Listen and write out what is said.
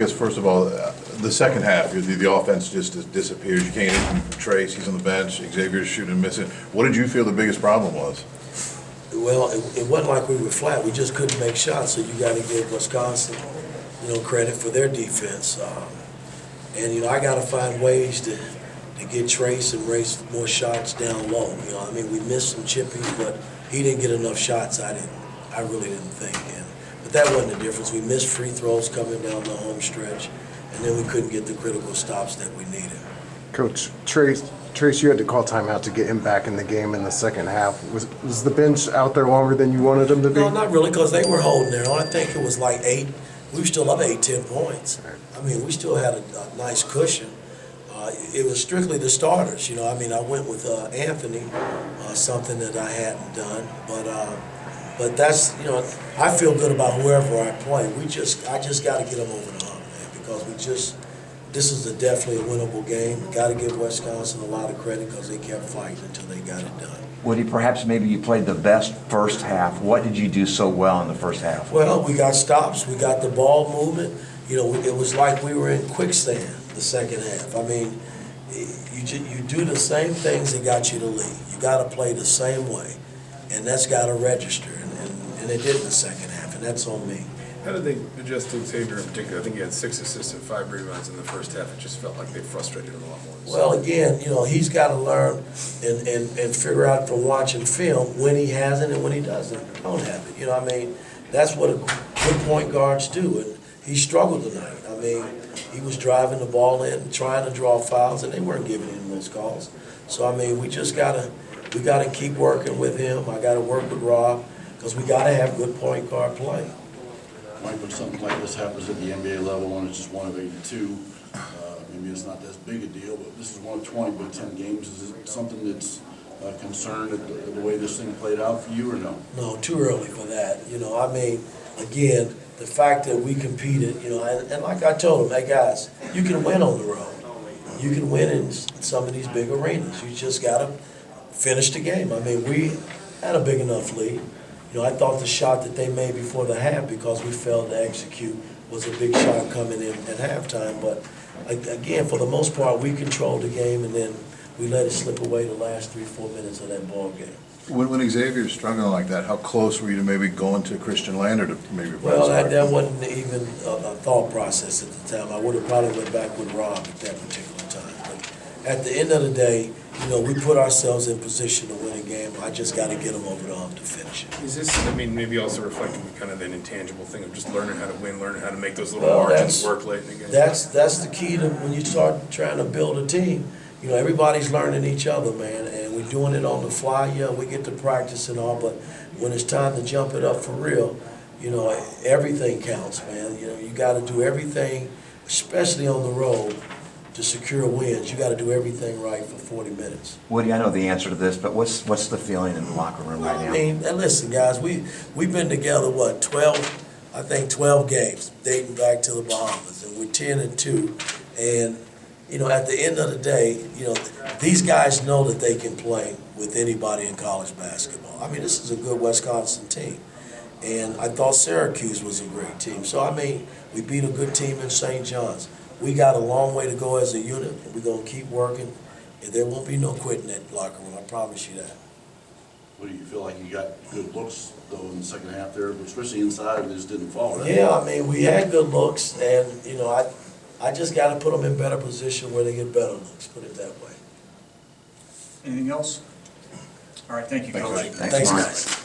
Guess first of all, the second half, the offense just disappears. You can't hit from Trace, he's on the bench, Xavier's shooting and missing. What did you feel the biggest problem was? Well, it wasn't like we were flat. We just couldn't make shots. So you got to give Wisconsin, credit for their defense. And I got to find ways to get Trace and race more shots down low. We missed some chippies, but he didn't get enough shots. I really didn't think. But that wasn't the difference. We missed free throws coming down the home stretch, and then we couldn't get the critical stops that we needed. Coach, Trace, you had to call timeout to get him back in the game in the second half. Was the bench out there longer than you wanted them to be? No, not really, because they were holding there. I think it was like 8. We were still up 8-10 points. We still had a nice cushion. It was strictly the starters. I went with Anthony, something that I hadn't done, but that's, I feel good about whoever I play. I just got to get them over the hump, man, because this is definitely a winnable game. Got to give Wisconsin a lot of credit because they kept fighting until they got it done. Woody, perhaps maybe you played the best first half. What did you do so well in the first half? Well, we got stops. We got the ball movement. It was like we were in quicksand the second half. You do the same things that got you the lead. You got to play the same way, and that's got to register. And they did in the second half, and that's on me. How did they adjust to Xavier in particular? I think he had 6 assists and 5 rebounds in the first half. It just felt like they frustrated him a lot more. Well, again, he's got to learn and figure out from watching film when he has it and when he don't have it. That's what good point guards do, and he struggled tonight. He was driving the ball in, trying to draw fouls, and they weren't giving him those calls. So, we just gotta keep working with him. I got to work with Rob because we got to have good point guard play. Mike, when something like this happens at the NBA level and it's just one of 82, maybe it's not as big a deal, but this is one of 20 Big Ten games. Is it something that's concerned at the way this thing played out for you, or no? No, too early for that. Again, the fact that we competed, and like I told them, hey guys, you can win on the road. You can win in some of these big arenas. You just got to finish the game. We had a big enough lead. I thought the shot that they made before the half, because we failed to execute, was a big shot coming in at halftime. But again, for the most part, we controlled the game, and then we let it slip away the last 3-4 minutes of that ball game. When Xavier's struggling like that, how close were you to maybe going to Christian Lander to maybe replace Well, that wasn't even a thought process at the time. I would have probably went back with Rob at that particular time. But at the end of the day, we put ourselves in position to win a game. I just got to get them over the hump to finish it. Is this, maybe also reflecting kind of an intangible thing of just learning how to win, learning how to make those little margins work late in the game? That's the key to when you start trying to build a team. Everybody's learning each other, man, and we're doing it on the fly. Yeah, we get to practice and all, but when it's time to jump it up for real, everything counts, man. You got to do everything, especially on the road, to secure wins. You got to do everything right for 40 minutes. Woody, I know the answer to this, but what's the feeling in the locker room right now? And listen, guys, we've been together, 12 games, dating back to the Bahamas, and we're 10-2, and at the end of the day, these guys know that they can play with anybody in college basketball. This is a good Wisconsin team. And I thought Syracuse was a great team. So, we beat a good team in St. John's. We got a long way to go as a unit, and we're going to keep working. And there won't be no quitting that locker room, I promise you that. What do you feel like you got good looks, though, in the second half there, especially inside, it just didn't fall, right? Yeah, we had good looks, and, I just got to put them in better position where they get better looks, put it that way. Anything else? All right, thank you, Coach. Thanks, guys.